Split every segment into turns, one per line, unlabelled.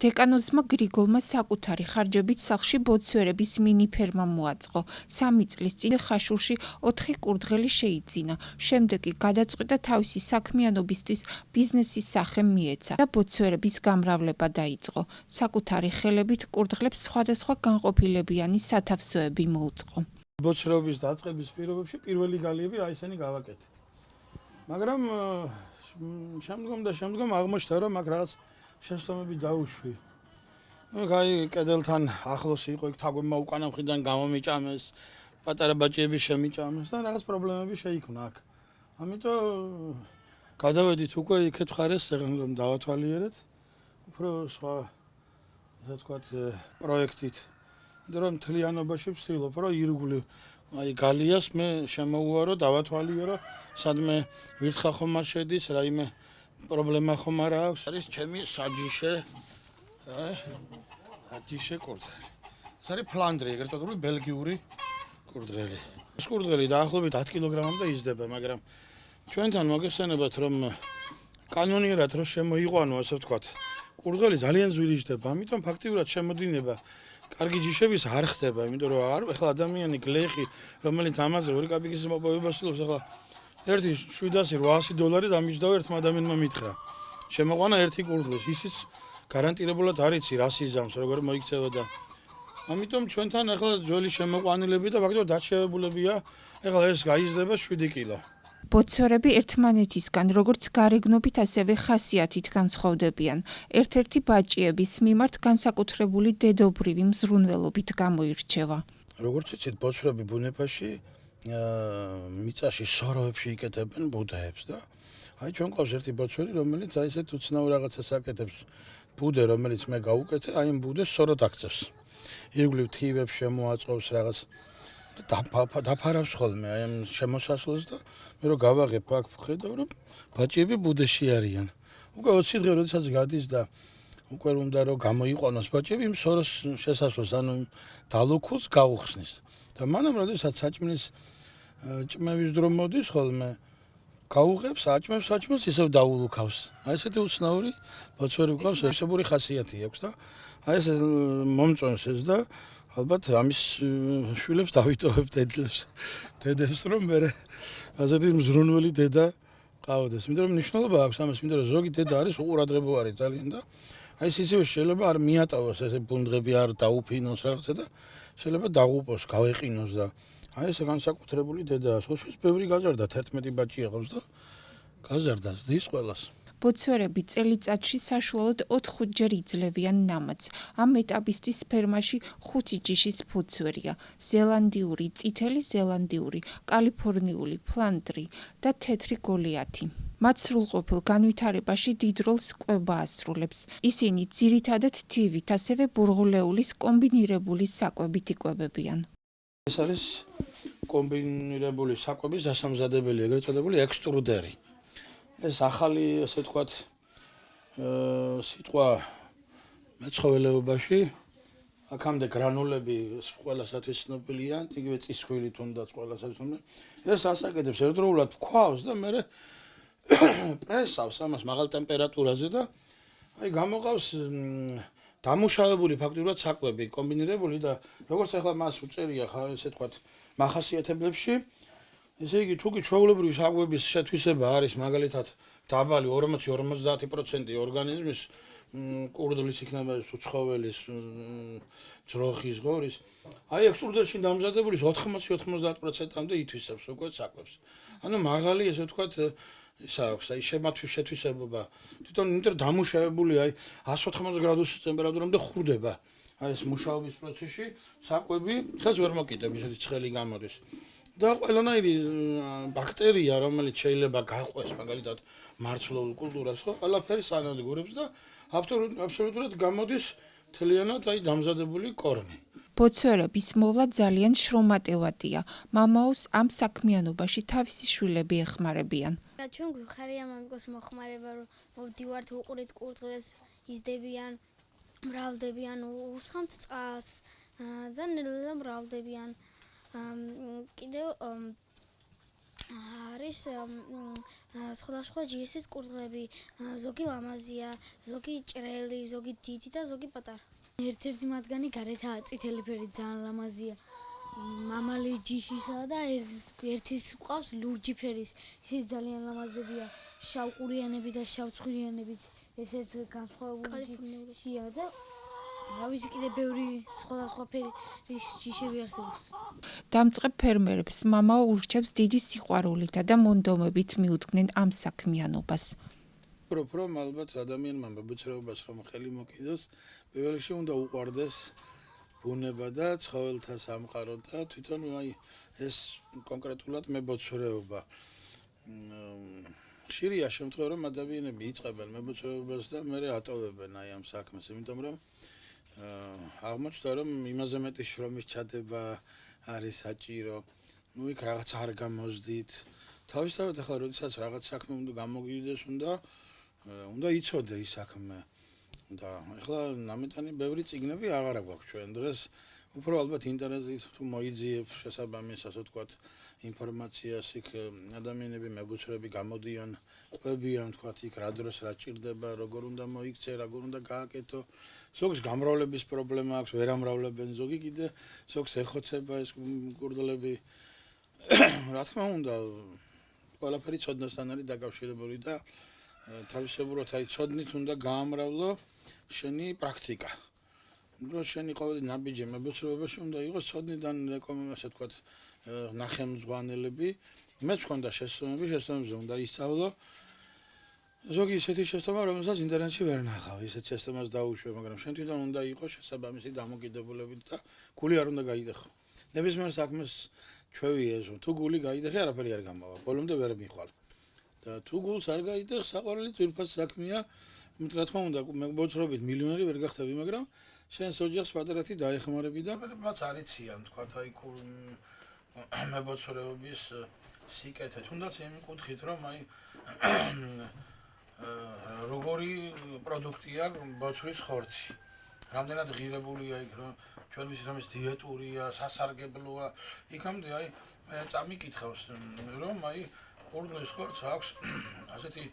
დეკანოზმა გრიგოლმა საკუთარი ხარჯებით სახლში ბოცვერების მინიფერმა მოაწყო. 3 წლის წინ ხაშურში 4 კურდღელი შეიძინა. შემდეგ კი გადაწყვიტა თავისი საქმიანობისთვის ბიზნესის სახე მიეცა და ბოცვერების გამრავლება დაიწყო. საკუთარი ხელებით კურდღლებს სხვადასხვა განყოფილებიანი სათავსოები მოუწყო.
ბოცვერების დაწყების პირობებში პირველი გალიები აი ესენი გავაკეთე. მაგრამ შემდგომ აღმოჩნდა რომ აქ რაღაც შესწავლები დაუშვი. აი კედელთან ახლოს იყო იქ თაგვებმა უკანა მხრიდან გამომიჭამეს, პატარა ბაჭიები შემიჭამეს და რაღაც პრობლემები შეიქმნა აქ. ამიტომ გადავედით უკვე იქეთ ხარეს რომ დავათვალიერეთ. უფრო სხვა ასე ვთქვათ პროექტით. რომ მთლიანობაში ვცდილობ რომ ირგვლივ აი გალიას მე შემოუარო, დავათვალიერო, სადმე ვირთხა ხომ არ შედის, რაიმე პრობლემა ხომ არ აქვს. არის ჩემი საჯიშე, საჯიშე კურდღელი. ეს არის ფლანდრი, ეგრეთ წოდებული ბელგიური კურდღელი. ეს კურდღელი დაახლოებით 10 კილოგრამამდე იზრდება, მაგრამ ჩვენთან მოგესწრებათ რომ კანონიერად რომ შემოიყვანო, ასე ვთქვათ, კურდღელი ძალიან ძვირი იზრდება, ამიტომ ფაქტიურად შემოდინება კარგი ჯიშების არ ხდება, იმიტომ რომ ახლა ადამიანი გლეხი, რომელიც ამაზე 2 კაპიკის მოპოვებას ცდილობს, ახლა ერთი $700-800 დამიჯდაო ერთმა ადამიანმა მითხრა. შემოყვანა ერთი კურდღლის, ისიც გარანტირებულად არ იცი რას იზამს, როგორ მოიქცევა და ამიტომ ჩვენთან ახლა ძველი შემოყვანილები და ფაქტობრივად დაჩევებულებია, ახლა ეს გაიზრდება 7 კილო.
ბოცვერები ერთმანეთისგან როგორც გარეგნობით, ასევე ხასიათით განსხვავდებიან. ერთ-ერთი ბაჭიების მიმართ განსაკუთრებული დედობრივი მზრუნველობით გამოირჩევა.
როგორც იცით, ბოცვერები ბუნებაში მიწაში სოროებში იკეთებენ ბუდეებს და აი ჩვენ ყავს ერთი ბოცვერი, რომელიც აი ესეთ უცნაურ რაღაცას აკეთებს. ბუდე, რომელიც მე გავუკეთე, აი ამ ბუდეს სოროდ აქცევს. ირგვლივ თივებს შემოაწყობს რაღაც დაფარავს ხოლმე აი ამ შემოსასვლელს და მე რომ გავაღებ აქ ხედავ რომ ბაჭიები ბუდეში არიან. უკვე 20 დღე როდესაც გადის და უკვე უნდა რომ გამოიყვანოს ბაჭიები იმ სოროს შესასვლელს, ანუ დალუქულს გაუხსნის. და მანამ როდესაც საჭმლის ჭმევის დრო მოდის ხოლმე გაუღებს, საჭმელს ისევ დაულუქავს. აი ესეთი უცნაური ბოცვერი გვყავს, ესებური ხასიათი აქვს და აი ეს მომწონს ეს და ალბათ ამის შვილებს დავიტოვებ დედებს რომ მე ასეთი მზრუნველი დედა ყავდეს. იმიტომ რომ მნიშვნელობა აქვს ამას, იმიტომ რომ ზოგი დედა არის უყურადღებოარი ძალიან და აი ეს ისევ შეიძლება არ მიატოვოს ესე ბუნდღები არ დაუფინოს რაღაცა და შეიძლება დაღუპოს, გავეყინოს და აი ეს განსაკუთრებული დედაა. სულშიც ბევრი გაზარდა, 11 ბაჭი եղავს და გაზარდა ზის ყველას.
ბოცვერები წელიწადში საშუალოდ 4-5 ჯერ იძლევიან ნამats. ამ ეტაპისთვის ფერმაში 5 ჯიშის ბოცვერია: ზელანდიური, წითელი ზელანდიური, კალიფორნიული, ფლანდრი და თეთრი გოლიათი. მათ სრულყოფილ განვითარებაში დიდ როლს კვება ასრულებს. ისინი ძირითადად თივით, ასევე ბურღულეულის კომბინირებული საკვებით იკვებებიან.
ეს არის კომბინირებული საკვების დასამზადებელი, ეგრეთ წოდებული ექსტრუდერი. ეს ახალი, ასე ვთქვათ, სიტყვა მეცხოველეობაში, აქამდე გრანულები ყველასათვის ცნობილია, იგივე წისქვილი თუნდაც ყველასათვის ცნობილია. ეს ასაკეთებს ერთდროულად ქვავს და მე პრესავს ამას მაღალ ტემპერატურაზე და აი გამოყავს დამუშავებული ფაქტურად საკვები, კომბინირებული და როგორც ახლა მას უწერია ხა ესე ვთქვათ, მახასიათებლებში ესე იგი, თუ კი ჩვეულებრივი საკვების შეთვისება არის მაგალითად დაბალი 40-50% ორგანიზმის კურდღლის იქნება თუ ცხოველის, ძროხის, ღორის, აი ექსტრუდერში დამზადებული 80-90%-მდე ითვისებს უკვე საკვებს. ანუ მაღალი ესე ვთქვათ, ისა აქვს, აი შეთვისებობა. თვითონ იმიტომ დამუშავებული აი 180 გრადუსის ტემპერატურამდე ხრდება. აი ეს მუშაობის პროცესში საკვები ხეს ვერ მოკიდებ, ისეთი ცხელი გამოდის. და ყველანაირი ბაქტერია, რომელიც შეიძლება გაყვეს მაგალითად მარცვლეულ კულტურას, ხო, ყველაფერი სანადგურებს და აბსოლუტურად გამოდის თლიანად აი დამზადებული კორმი.
ბოცვერების მოვლა ძალიან შრომატევადია. მამაოს ამ საქმიანობაში თავისი შვილები ეხმარებიან.
ჩვენ გვიხარია მამიკოს მოხმარება, რომ მოვდივართ უყურით კურდღლებს, იზრდებიან, მრავლდებიან, უსხამთ წყალს და ნელ-ნელა მრავლდებიან. კიდევ არის სხვადასხვა ჯიშის კურდღლები, ზოგი ლამაზია, ზოგი ჭრელი, ზოგი დიდი და ზოგი პატარა. ერთ-ერთი მათგანი გარეთაა წითელი ფერი, ძალიან ლამაზია. მამალი ჯიშისა და ერთის ყავს ლურჯი ფერის. ისინი ძალიან ლამაზებია. შავყურიანები და შავცხვირიანებით ესეც განსხვავებული ჯიშია და რავის კიდე ბევრი სხვადასხვა ფერის ჯიშები არსებობს.
დამწყებ ფერმერებს მამაო ურჩევს დიდი სიყვარულითა და მონდომებით მიუძღვნენ ამ საქმიანობას.
რომ ალბათ ადამიანმა მებუცრეობას რომ ხელი მოკიდოს, პირველ რიგში უნდა უყვარდეს ბუნება და ცხოველთა სამყარო და თვითონ აი ეს კონკრეტულად მებუცრეობა. ხშირია შემთხვევა რომ ადამიანები იწყებენ მებუცრეობას და მერე ატოვებენ აი ამ საქმეს, იმიტომ რომ აღმოჩნდა რომ იმაზე მეტი შრომის ჩადება არის საჭირო. ნუ იქ რაღაც არ გამოზდით. თავისთავად ახლა როდესაც რაღაც საქმე უნდა გამოგივიდეს, უნდა იცოდე ის საქმე. და ახლა ნამეტანი ბევრი წიგნები აღარ აქვს ჩვენ დღეს. უფრო ალბათ ინტერნეტით თუ მოიძიებ შესაბამის ასე ვთქვათ ინფორმაციას, იქ ადამიანები მებუცრეები გამოდიან, ყვებიან ვთქვათ იქ რა დროს რა ჭირდება, როგორ უნდა მოიქცე, როგორ უნდა გააკეთო. ზოგს გამრავლების პრობლემა აქვს, ვერ ამრავლებენ, ზოგი კიდე ზოგს ეხოცება ეს კურდღლები. რა თქმა უნდა, ყველაფერი ცოდნასთან არის დაკავშირებული და თავისებურად აი ცოდნით უნდა გაამრავლო შენი პრაქტიკა. რო შენი ყოველი ნაბიჯი მებუცრეობაში უნდა იყოს ცოდნიდან ასე ვთქვათ ნახემძღვანელები. მეც მქონდა შესწავლები უნდა ისწავლო. ზოგი ისეთი შესწავლა, რომელსაც ინტერნეტში ვერ ნახავ, ისეთ სისტემას დაუშვე, მაგრამ შენ თვითონ უნდა იყოს შესაბამისი დამოკიდებულებით და გული არ უნდა გაიდეხო. ნებისმიერ საქმეს ჩვევი ეზო, თუ გული გაიდეხე, არაფერი არ გამავა, ბოლომდე ვერ მიხვალ. და თუ გულს არ გაიდეხ, საყვარელი ძვირფას საქმეა, რა თქმა უნდა, მებუცრეობით მილიონერი ვერ გახდები, მაგრამ შენს ოჯახს პატარათი დაეხმარები და მათ არიციან, თქვათ აი მებუცრეობის სიკეთე, თუნდაც იმ კუთხით, რომ აი როგორი პროდუქტია ბოцვრის ხორცი. რამდენად ღირებულია იქ რომ ჩვენ ვიცით რომ ეს დიეტურია, სასარგებლოა. იქამდე აი წამიკითხავს რომ აი კურდღლის ხორცს აქვს ასეთი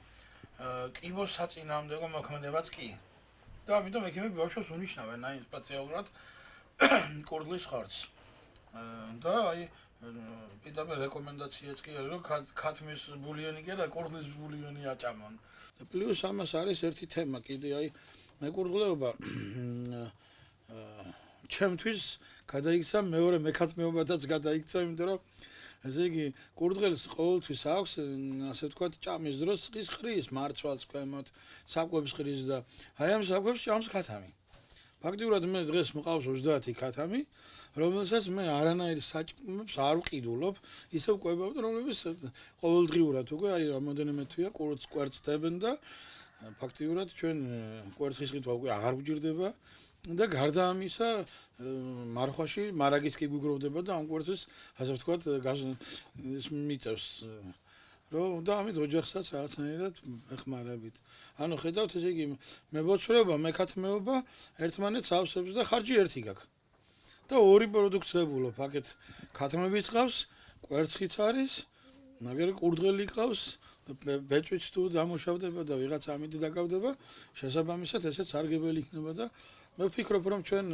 კიბოს საწინააღმდეგო მოქმედებაც კი. და ამიტომ ექიმები ბავშვებს უნიშნავენ აი სპეციალურად კურდღლის ხორცს. და აი პირდაპირ რეკომენდაციაც კი არის რომ ქათმის ბულიონი კი არა, კურდღლის ბულიონი აჭამონ. და პლუს ამას არის ერთი თემა კიდე აი მეკურდღლეობა ჩემთვის გადაიქცა მეორე მეკათმეობათაც გადაიქცა, იმიტომ რომ ესე იგი კურდღელს ყოველთვის აქვს ასე ვთქვათ ჭამის დროს სყის ხრის, მარცვალს ქვემოთ, საკვებს ხრის და აი ამ საკვებს ჭამს ქათამი. ფაქტიურად მე დღეს მყავს 30 ქათამი, რომელსაც მე არანაირ საჭმელს არ ვყიდულობ, ისევ ყვებავ, რომლებიც ყოველდღიურად უკვე აი რამოდენიმე თვეა კვერცხდებენ და ფაქტიურად ჩვენ კვერცხის ყიდვა უკვე აღარ გვჭირდება და გარდა ამისა მარხვაში მარაგიც კი გვიგროვდება და ამ კვერცხის ასე ვთქვათ მიწევს რომ და ამით ოჯახსაც რაღაცნაირად ეხმარებით. ანუ ხედავთ ესე იგი მებუცრეობა, მეკათმეობა ერთმანეთს ავსებს და ხარჯი ერთი გაქვს. და ორი პროდუქციებულობ, აქეთ ქათმებიც ყავს, კვერცხიც არის, მაგრამ კურდღელი ყავს, ბეწვიც თუ დამუშავდება და ვიღაც ამით დაკავდება, შესაბამისად ესეც სარგებელი იქნება და მე ვფიქრობ რომ ჩვენ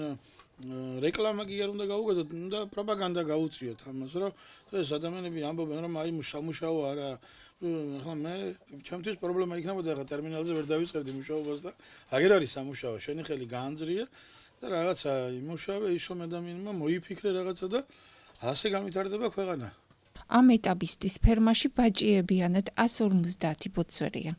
რეკლამა კი არ უნდა გავუგებოთ, უნდა პროპაგანდა გაუწიოთ ამას, რომ ეს ადამიანები ამბობენ რომ აი სამუშაო არა. ახლა მე ჩემთვის პრობლემა იქნებოდა ახლა ტერმინალზე ვერ დავიწყებდი მუშაობას და აგერ არის სამუშაო, შენი ხელი გაანძრია და რაღაცა იმუშავე, ის რომ ადამიანმა მოიფიქრე რაღაცა და ასე განვითარდება ქვეყანა.
ამ ეტაპისთვის ფერმაში ბაჭიებიანად 150 ბოцვერია.